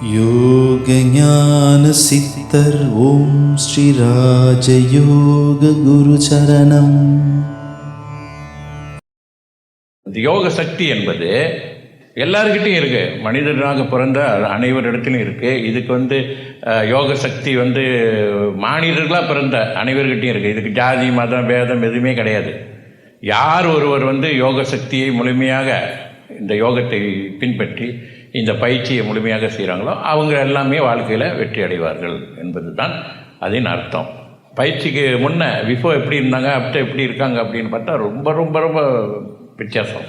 யோக ஞான சித்தர் ஓம் ஸ்ரீ ராஜயோக குரு சரணம். யோக சக்தி என்பது எல்லாருக்கிட்டையும் இருக்குது. மனிதனாக பிறந்த அனைவரிடத்திலும் இருக்குது. இதுக்கு யோக சக்தி மானிடர்களாக பிறந்த அனைவர்கிட்டையும் இருக்குது. இதுக்கு ஜாதி மதம் பேதம் எதுவுமே கிடையாது. யார் ஒருவர் யோக சக்தியை முழுமையாக இந்த யோகத்தை பின்பற்றி இந்த பயிற்சியை முழுமையாக செய்கிறாங்களோ அவங்க எல்லாமே வாழ்க்கையில் வெற்றி அடைவார்கள் என்பது தான் அதன் அர்த்தம். பயிற்சிக்கு முன்னே பிஃபோர் எப்படி இருந்தாங்க ஆஃப்டர் எப்படி இருக்காங்க அப்படின்னு பார்த்தா ரொம்ப ரொம்ப ரொம்ப வித்தியாசம்.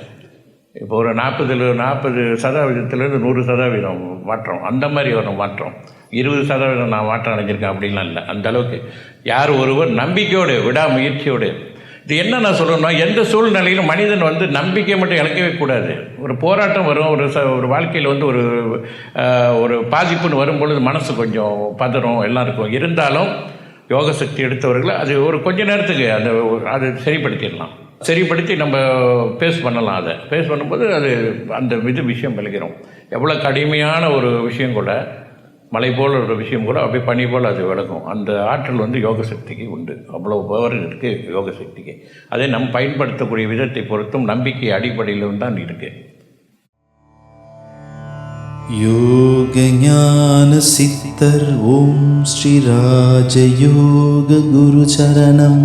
இப்போ ஒரு 40% 100% மாற்றம், அந்த மாதிரி ஒரு மாற்றம். 20% நான் மாற்றம் அடைஞ்சிருக்கேன் அப்படின்லாம் இல்லை. அந்த அளவுக்கு யார் ஒருவர் நம்பிக்கையோடு விடாமுயற்சியோடு, இது என்ன நான் சொல்லணும்னா, எந்த சூழ்நிலையிலும் மனிதன் நம்பிக்கை மட்டும் இழக்கவே கூடாது. ஒரு போராட்டம் வரும், ஒரு வாழ்க்கையில் ஒரு பாதிப்புன்னு வரும்பொழுது மனசு கொஞ்சம் பதறும், எல்லாம் இருக்கும். இருந்தாலும் யோக சக்தி எடுத்தவர்கள் அது ஒரு கொஞ்ச நேரத்துக்கு அது சரிப்படுத்திடலாம். சரிப்படுத்தி நம்ம பேஸ் பண்ணலாம். அதை பேஸ் பண்ணும்போது அந்த விஷயம் விலகிறோம். எவ்வளோ கடுமையான ஒரு விஷயம் கூட, மலை போல் ஒரு விஷயம் கூட அப்படியே பனி போல் அது விலகும். அந்த ஆற்றல் யோக சக்திக்கு உண்டு. அவ்வளோ பவர் இருக்குது யோக சக்திக்கு. அதை நம்ம பயன்படுத்தக்கூடிய விதத்தை பொறுத்தும் நம்பிக்கை அடிப்படையிலும் தான் இருக்குது. யோக ஞான சித்தர் ஓம் ஸ்ரீ ராஜயோக குரு சரணம்.